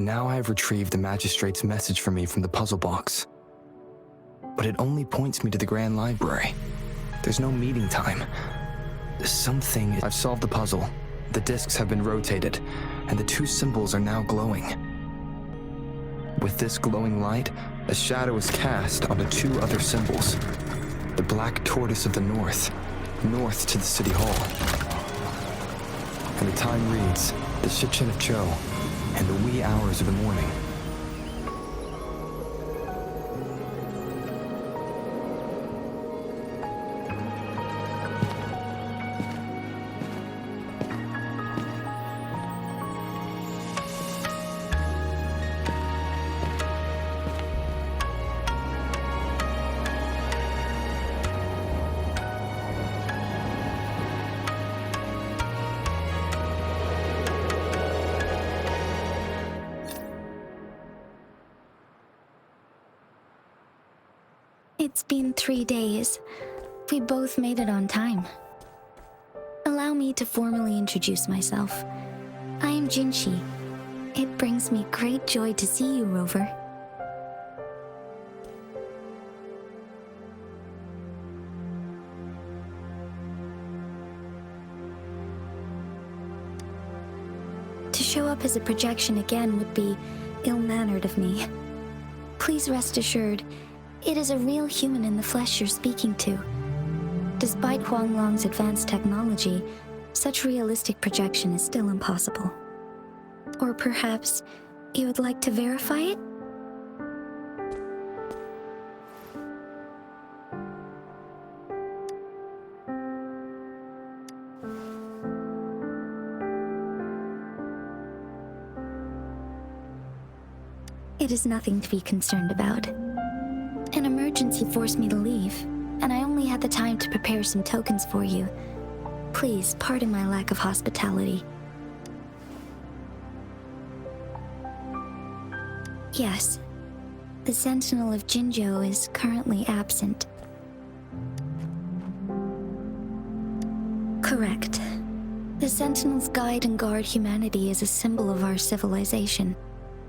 Now I have retrieved the Magistrate's message for me from the puzzle box. But it only points me to the Grand Library. There's no meeting time. I've solved the puzzle. The discs have been rotated, and the two symbols are now glowing. With this glowing light, a shadow is cast onto two other symbols. The black tortoise of the north to the city hall. And the time reads, the Shichen of Cho, and the wee hours of the morning. It's been 3 days. We both made it on time. Allow me to formally introduce myself. I am Jinshi. It brings me great joy to see you, Rover. To show up as a projection again would be ill-mannered of me. Please rest assured, it is a real human in the flesh you're speaking to. Despite Huanglong's advanced technology, such realistic projection is still impossible. Or perhaps you would like to verify it? It is nothing to be concerned about. An emergency forced me to leave, and I only had the time to prepare some tokens for you. Please pardon my lack of hospitality. Yes, the Sentinel of Jinzhou is currently absent. Correct. The Sentinels guide and guard humanity as a symbol of our civilization.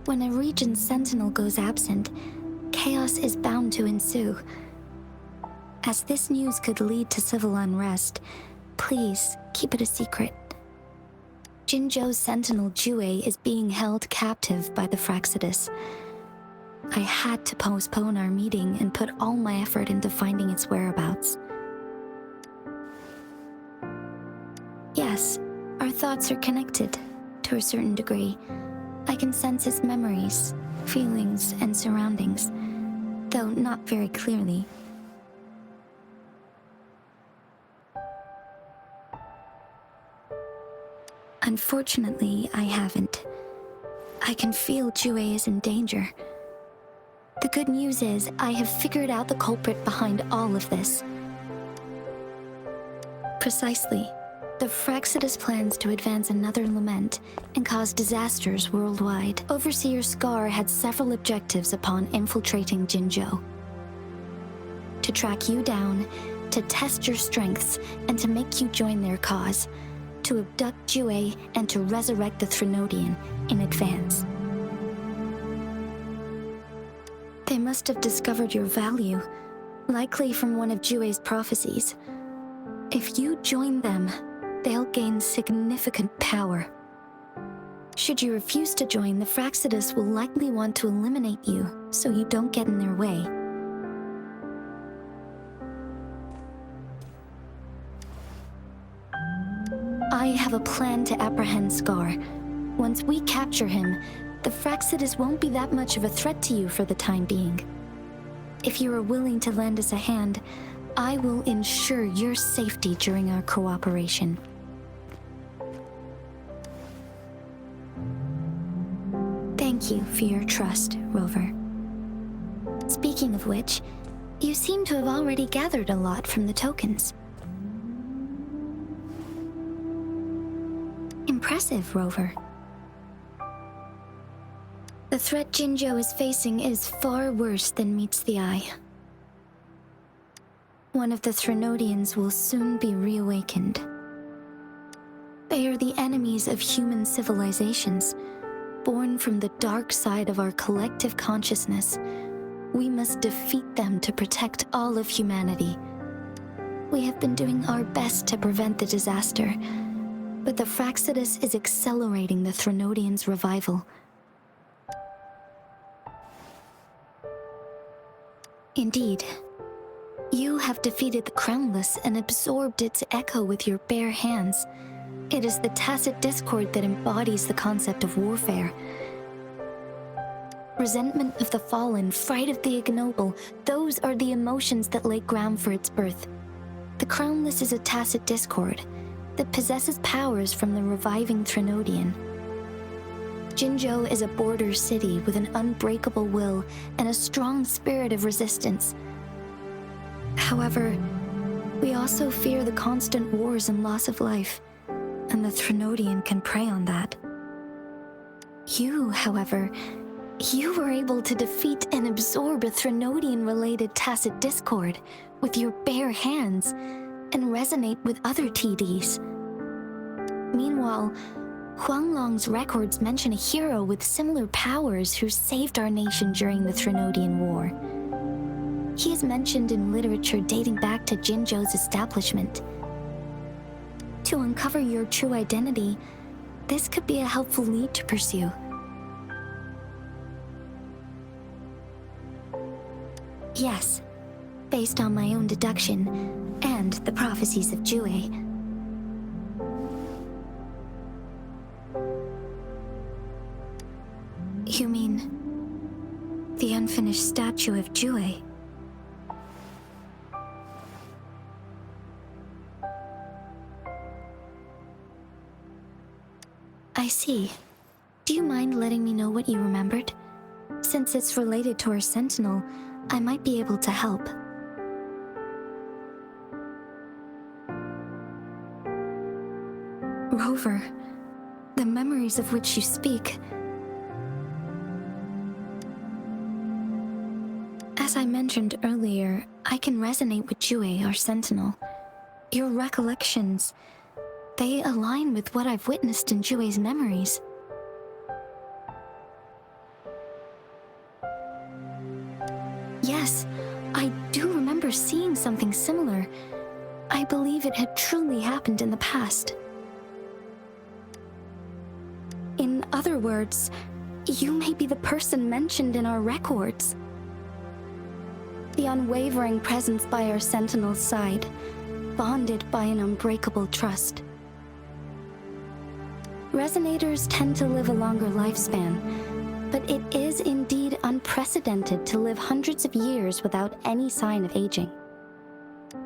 When a region's sentinel goes absent, chaos is bound to ensue. As this news could lead to civil unrest, please keep it a secret. Jinzhou's sentinel Jue is being held captive by the Fractsidus. I had to postpone our meeting and put all my effort into finding its whereabouts. Yes, our thoughts are connected, to a certain degree. I can sense its memories, feelings, and surroundings, though not very clearly. Unfortunately, I haven't. I can feel Jue is in danger. The good news is, I have figured out the culprit behind all of this. Precisely. The Fractsidus plans to advance another Lament and cause disasters worldwide. Overseer Scar had several objectives upon infiltrating Jinzhou. To track you down, to test your strengths, and to make you join their cause. To abduct Jue and to resurrect the Threnodian in advance. They must have discovered your value, likely from one of Jue's prophecies. If you join them, they'll gain significant power. Should you refuse to join, the Fractsidus will likely want to eliminate you, so you don't get in their way. I have a plan to apprehend Scar. Once we capture him, the Fractsidus won't be that much of a threat to you for the time being. If you are willing to lend us a hand, I will ensure your safety during our cooperation. Thank you for your trust, Rover. Speaking of which, you seem to have already gathered a lot from the tokens. Impressive, Rover. The threat Jinzhou is facing is far worse than meets the eye. One of the Threnodians will soon be reawakened. They are the enemies of human civilizations, born from the dark side of our collective consciousness. We must defeat them to protect all of humanity. We have been doing our best to prevent the disaster, but the Fractsidus is accelerating the Threnodians' revival. Indeed, you have defeated the Crownless and absorbed its echo with your bare hands. It is the tacit discord that embodies the concept of warfare. Resentment of the fallen, fright of the ignoble, those are the emotions that lay ground for its birth. The Crownless is a tacit discord that possesses powers from the reviving Threnodian. Jinzhou is a border city with an unbreakable will and a strong spirit of resistance. However, we also fear the constant wars and loss of life, and the Threnodian can prey on that. You, however, you were able to defeat and absorb a Threnodian-related tacit discord with your bare hands and resonate with other TDs. Meanwhile, Huanglong's records mention a hero with similar powers who saved our nation during the Threnodian War. He is mentioned in literature dating back to Jinzhou's establishment. To uncover your true identity, this could be a helpful lead to pursue. Yes, based on my own deduction and the prophecies of Jue. You mean the unfinished statue of Jue? I see. Do you mind letting me know what you remembered? Since it's related to our sentinel, I might be able to help. Rover, the memories of which you speak. As I mentioned earlier, I can resonate with Jue, our sentinel. Your recollections, they align with what I've witnessed in Jue's memories. Yes, I do remember seeing something similar. I believe it had truly happened in the past. In other words, you may be the person mentioned in our records. The unwavering presence by our sentinel's side, bonded by an unbreakable trust. Resonators tend to live a longer lifespan, but it is indeed unprecedented to live hundreds of years without any sign of aging.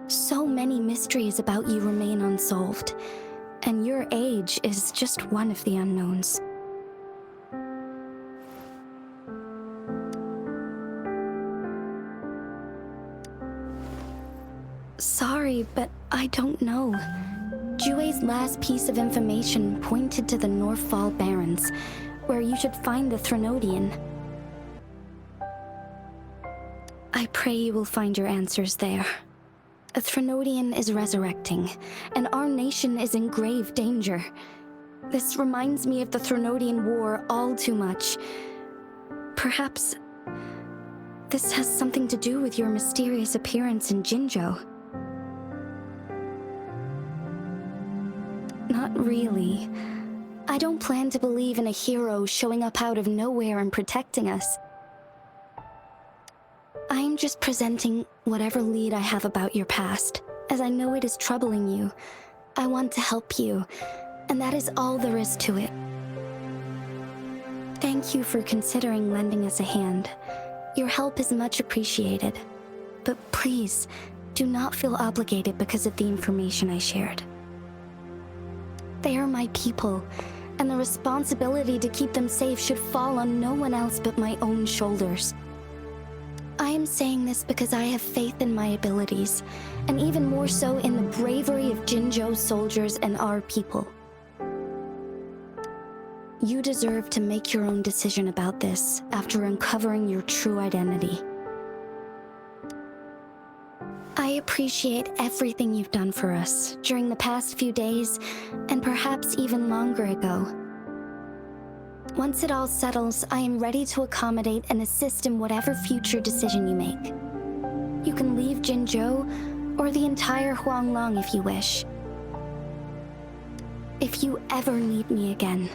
So many mysteries about you remain unsolved, and your age is just one of the unknowns. Sorry, but I don't know. Jue's last piece of information pointed to the Northfall Barrens, where you should find the Threnodian. I pray you will find your answers there. A Threnodian is resurrecting, and our nation is in grave danger. This reminds me of the Threnodian War all too much. Perhaps this has something to do with your mysterious appearance in Jinzhou. Not really. I don't plan to believe in a hero showing up out of nowhere and protecting us. I'm just presenting whatever lead I have about your past, as I know it is troubling you. I want to help you, and that is all there is to it. Thank you for considering lending us a hand. Your help is much appreciated. But please, do not feel obligated because of the information I shared. They are my people, and the responsibility to keep them safe should fall on no one else but my own shoulders. I am saying this because I have faith in my abilities, and even more so in the bravery of Jinzhou's soldiers and our people. You deserve to make your own decision about this after uncovering your true identity. I appreciate everything you've done for us during the past few days, and perhaps even longer ago. Once it all settles, I am ready to accommodate and assist in whatever future decision you make. You can leave Jinzhou or the entire Huanglong if you wish. If you ever need me again,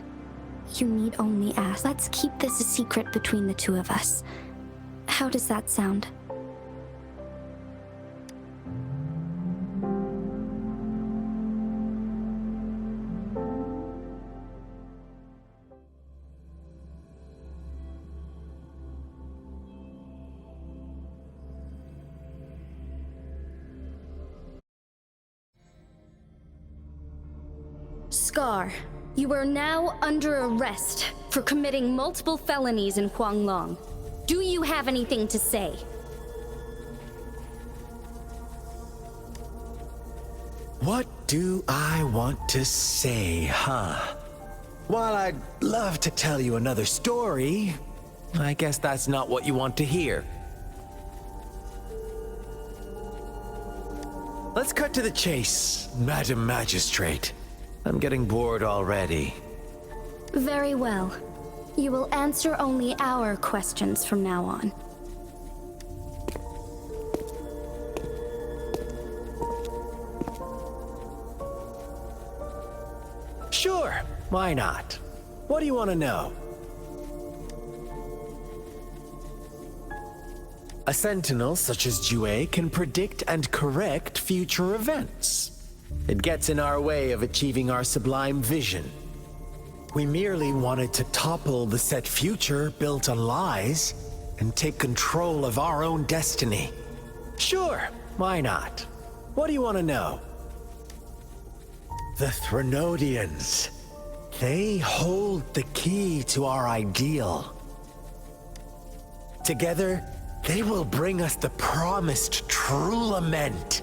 you need only ask. Let's keep this a secret between the two of us. How does that sound? Scar, you are now under arrest for committing multiple felonies in Huanglong. Do you have anything to say? What do I want to say, huh? While I'd love to tell you another story, I guess that's not what you want to hear. Let's cut to the chase, Madam Magistrate. I'm getting bored already. Very well. You will answer only our questions from now on. Sure, why not? What do you want to know? A sentinel such as Jue can predict and correct future events. It gets in our way of achieving our sublime vision. We merely wanted to topple the set future built on lies and take control of our own destiny. Sure, why not? What do you want to know? The Threnodians. They hold the key to our ideal. Together, they will bring us the promised true lament.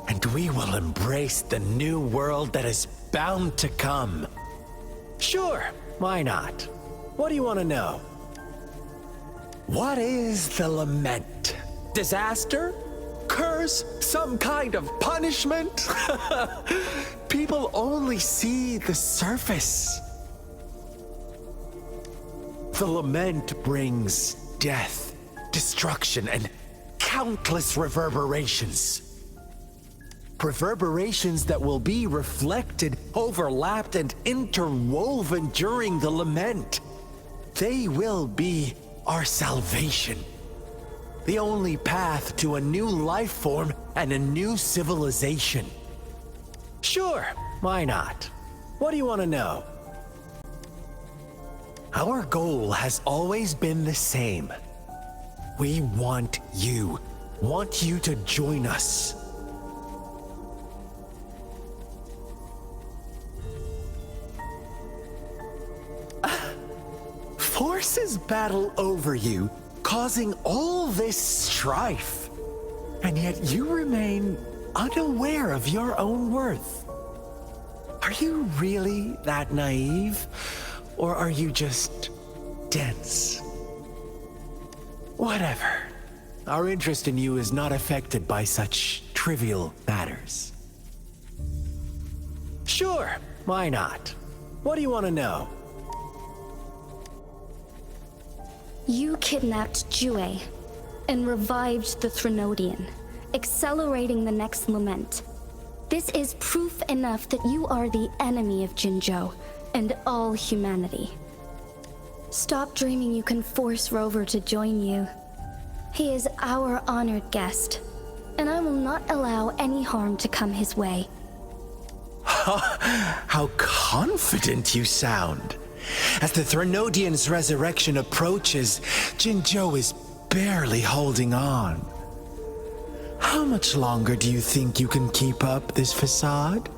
And we will embrace the new world that is bound to come. Sure, why not? What do you want to know? What is the lament? Disaster? Curse? Some kind of punishment? People only see the surface. The lament brings death, destruction, and countless reverberations. Reverberations that will be reflected, overlapped, and interwoven during the lament. They will be our salvation. The only path to a new life form and a new civilization. Sure, why not? What do you want to know? Our goal has always been the same. We want you to join us. Forces battle over you, causing all this strife. And yet you remain unaware of your own worth. Are you really that naive? Or are you just dense? Whatever. Our interest in you is not affected by such trivial matters. Sure, why not? What do you want to know? You kidnapped Jue and revived the Threnodian, accelerating the next lament. This is proof enough that you are the enemy of Jinzhou and all humanity. Stop dreaming you can force Rover to join you. He is our honored guest, and I will not allow any harm to come his way. How confident you sound. As the Threnodian's resurrection approaches, Jinzhou is barely holding on. How much longer do you think you can keep up this facade?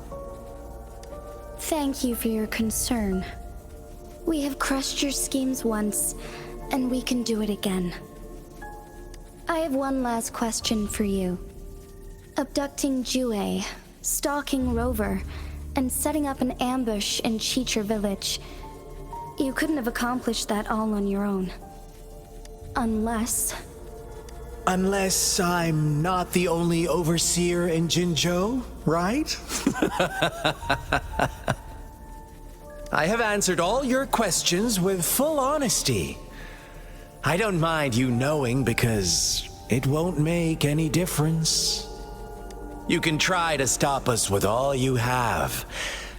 Thank you for your concern. We have crushed your schemes once, and we can do it again. I have one last question for you. Abducting Jue, stalking Rover, and setting up an ambush in Chicher village. You couldn't have accomplished that all on your own. Unless I'm not the only overseer in Jinzhou, right? I have answered all your questions with full honesty. I don't mind you knowing because it won't make any difference. You can try to stop us with all you have,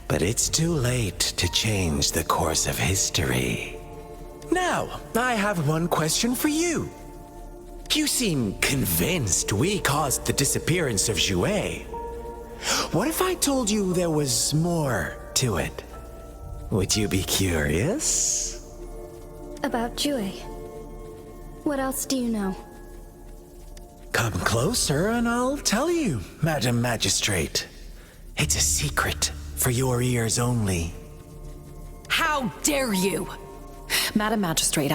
but it's too late to change the course of history. Now, I have one question for you. You seem convinced we caused the disappearance of Jouet. What if I told you there was more to it? Would you be curious? About Jouet. What else do you know? Come closer and I'll tell you, Madam Magistrate. It's a secret for your ears only. How dare you! Madam Magistrate,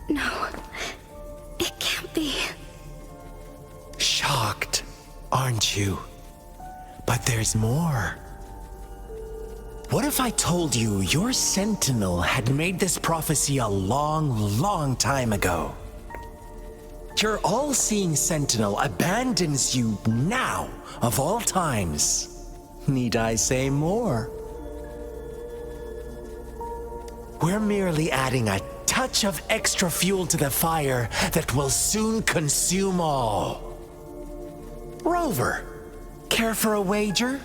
No, it can't be. Shocked, aren't you? But there's more. What if I told you your sentinel had made this prophecy a long, long time ago? Your all-seeing sentinel abandons you now, of all times. Need I say more? We're merely adding a touch of extra fuel to the fire that will soon consume all. Rover, care for a wager?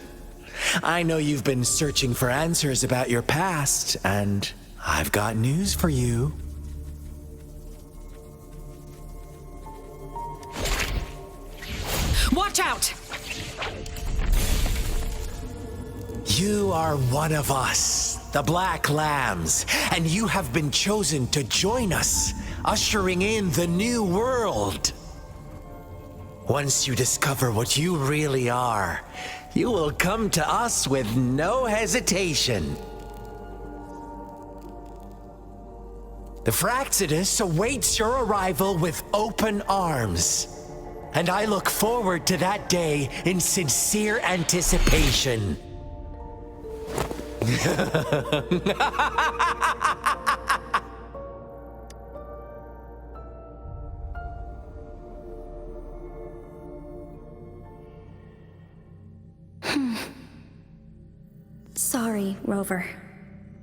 I know you've been searching for answers about your past, and I've got news for you. watch out! You are one of us, the Black Lambs, and you have been chosen to join us, ushering in the new world. Once you discover what you really are, you will come to us with no hesitation. The Fraxidus awaits your arrival with open arms, and I look forward to that day in sincere anticipation. Sorry, Rover.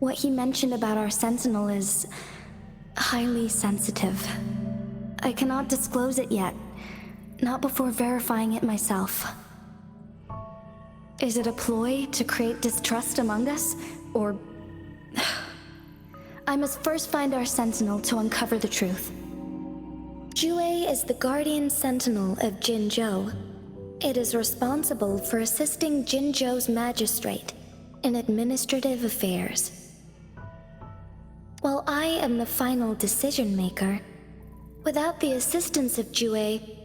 What he mentioned about our sentinel is highly sensitive. I cannot disclose it yet, not before verifying it myself. Is it a ploy to create distrust among us, or... I must first find our sentinel to uncover the truth. Jouet is the guardian sentinel of Jinzhou. It is responsible for assisting Jinzhou's magistrate in administrative affairs. While I am the final decision maker, without the assistance of Jouet,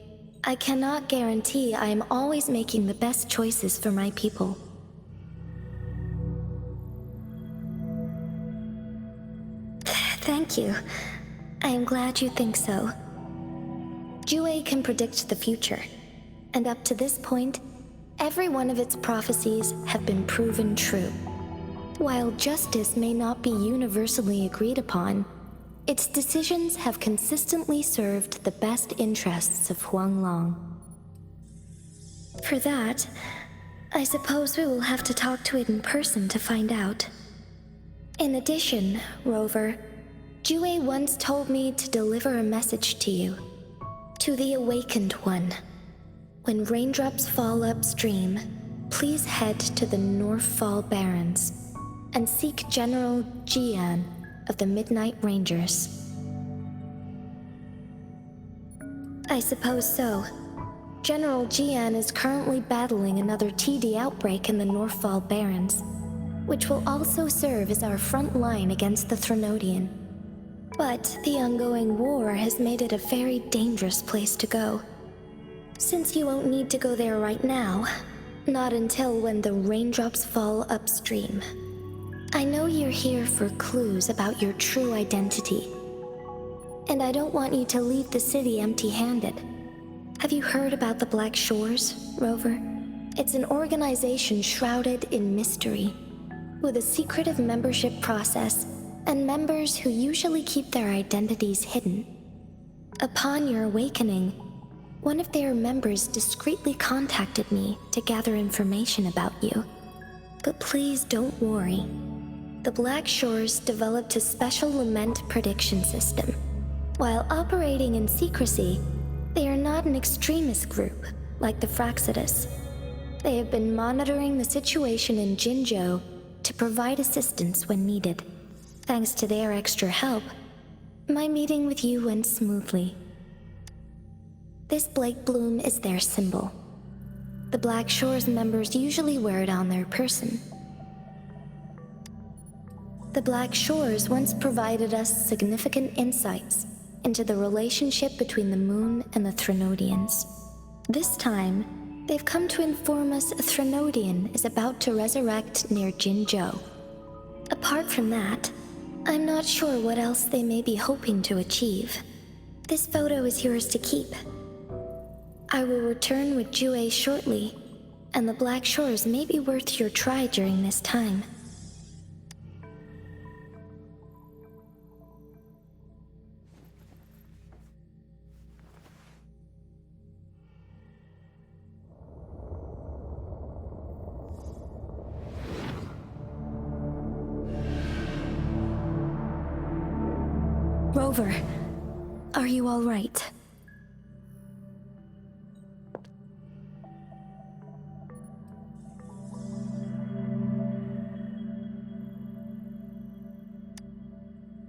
I cannot guarantee I am always making the best choices for my people. Thank you. I am glad you think so. Jouet can predict the future, and up to this point, every one of its prophecies have been proven true. While justice may not be universally agreed upon, its decisions have consistently served the best interests of Huanglong. For that, I suppose we will have to talk to it in person to find out. In addition, Rover, Jouet once told me to deliver a message to you, to the Awakened One. When raindrops fall upstream, please head to the Northfall Barrens and seek General Jian of the Midnight Rangers. I suppose so. General Jian is currently battling another TD outbreak in the Northfall Barrens, which will also serve as our front line against the Threnodian. But the ongoing war has made it a very dangerous place to go. Since you won't need to go there right now, not until when the raindrops fall upstream. I know you're here for clues about your true identity, and I don't want you to leave the city empty-handed. Have you heard about the Black Shores, Rover? It's an organization shrouded in mystery, with a secretive membership process and members who usually keep their identities hidden. Upon your awakening, one of their members discreetly contacted me to gather information about you. But please don't worry. The Black Shores developed a special Lament prediction system. While operating in secrecy, they are not an extremist group like the Resonators. They have been monitoring the situation in Jinzhou to provide assistance when needed. Thanks to their extra help, my meeting with you went smoothly. This Blake Bloom is their symbol. The Black Shores members usually wear it on their person. The Black Shores once provided us significant insights into the relationship between the moon and the Threnodians. This time, they've come to inform us a Threnodian is about to resurrect near Jinzhou. Apart from that, I'm not sure what else they may be hoping to achieve. This photo is yours to keep. I will return with Jue shortly, and the Black Shores may be worth your try during this time. Rover, are you all right?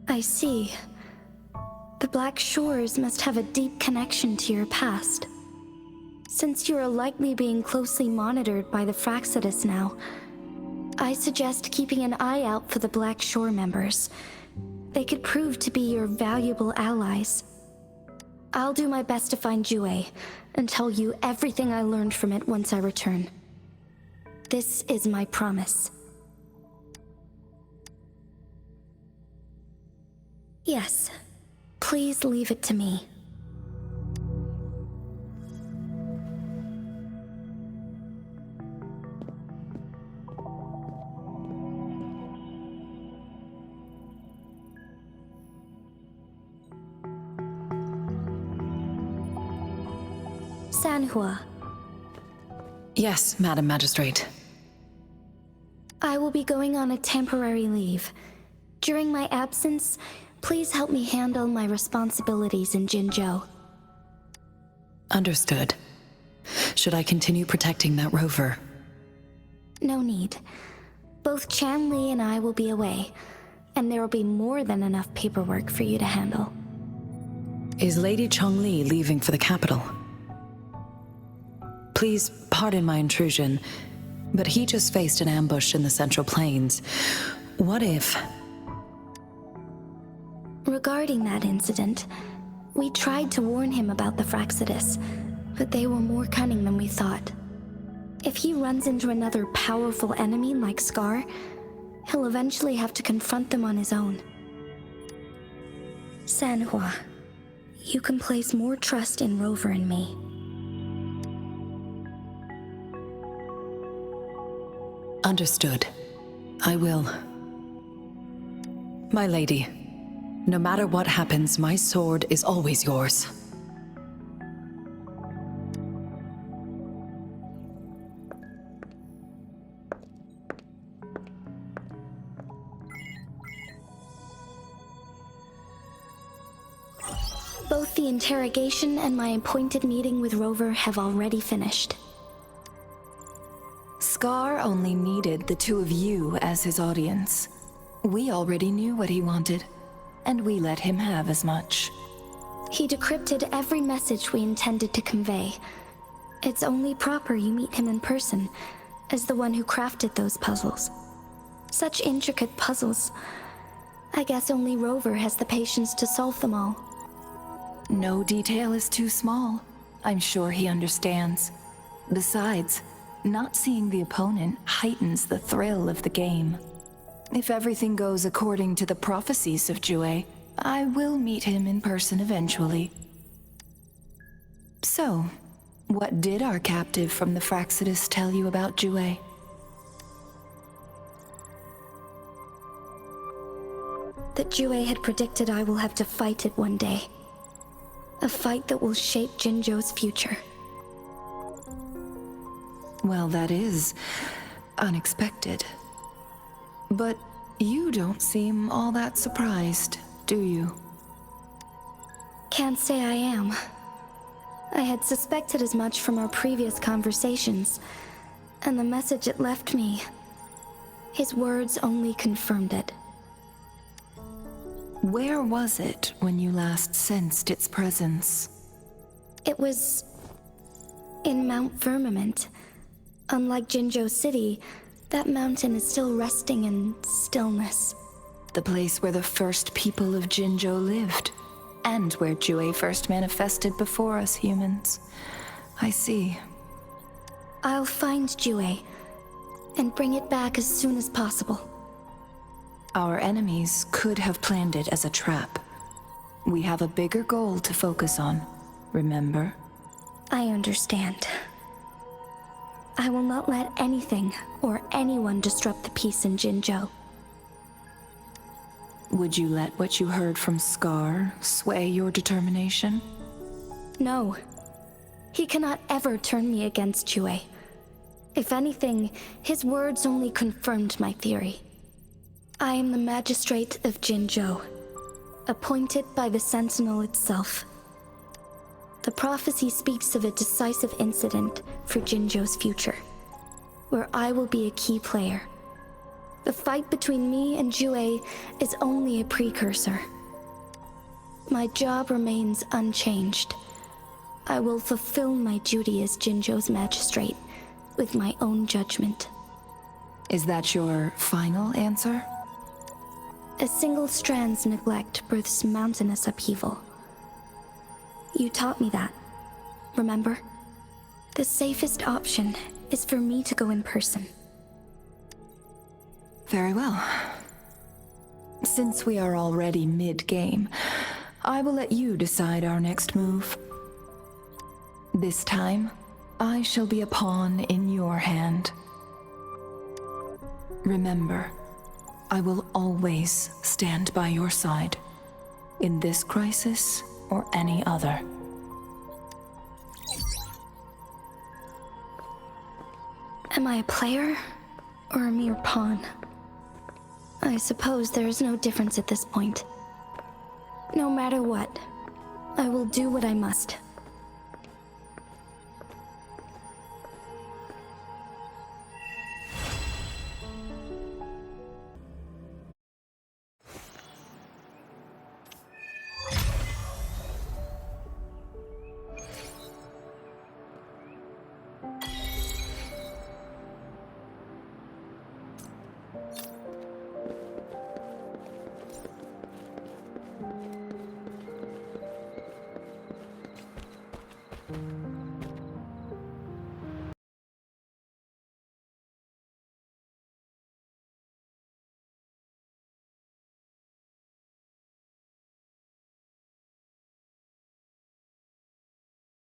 I see. The Black Shores must have a deep connection to your past. Since you are likely being closely monitored by the Resonators now, I suggest keeping an eye out for the Black Shore members. They could prove to be your valuable allies. I'll do my best to find Jue and tell you everything I learned from it once I return. This is my promise. Yes, please leave it to me. Sanhua. Yes, Madam Magistrate. I will be going on a temporary leave. During my absence, please help me handle my responsibilities in Jinzhou. Understood. Should I continue protecting that Rover? No need. Both Chanli and I will be away, and there will be more than enough paperwork for you to handle. Is Lady Chongli leaving for the capital? Please pardon my intrusion, but he just faced an ambush in the Central Plains. What if... Regarding that incident, we tried to warn him about the Resonators, but they were more cunning than we thought. If he runs into another powerful enemy like Scar, he'll eventually have to confront them on his own. Sanhua, you can place more trust in Rover and me. Understood. I will. My lady, no matter what happens, my sword is always yours. Both the interrogation and my appointed meeting with Rover have already finished. Scar only needed the two of you as his audience. We already knew what he wanted, and we let him have as much. He decrypted every message we intended to convey. It's only proper you meet him in person, as the one who crafted those puzzles. Such intricate puzzles. I guess only Rover has the patience to solve them all. No detail is too small. I'm sure he understands. Besides, not seeing the opponent heightens the thrill of the game. If everything goes according to the prophecies of Jue, I will meet him in person eventually. So, what did our captive from the Resonators tell you about Jue? That Jue had predicted I will have to fight it one day. A fight that will shape Jinzhou's future. Well, that is unexpected. But you don't seem all that surprised, do you? Can't say I am. I had suspected as much from our previous conversations, and the message it left me. His words only confirmed it. Where was it when you last sensed its presence? It was in Mount Firmament. Unlike Jinzhou City, that mountain is still resting in stillness. The place where the first people of Jinzhou lived, and where Jue first manifested before us humans. I see. I'll find Jue and bring it back as soon as possible. Our enemies could have planned it as a trap. We have a bigger goal to focus on, remember? I understand. I will not let anything or anyone disrupt the peace in Jinzhou. Would you let what you heard from Scar sway your determination? No. He cannot ever turn me against Jue. If anything, his words only confirmed my theory. I am the Magistrate of Jinzhou, appointed by the Sentinel itself. The prophecy speaks of a decisive incident for Jinzhou's future, where I will be a key player. The fight between me and Jue is only a precursor. My job remains unchanged. I will fulfill my duty as Jinzhou's magistrate with my own judgment. Is that your final answer? A single strand's neglect births mountainous upheaval. You taught me that, remember? The safest option is for me to go in person. Very well. Since we are already mid-game, I will let you decide our next move. This time, I shall be a pawn in your hand. Remember, I will always stand by your side, in this crisis or any other. Am I a player or a mere pawn? I suppose there is no difference at this point. No matter what, I will do what I must.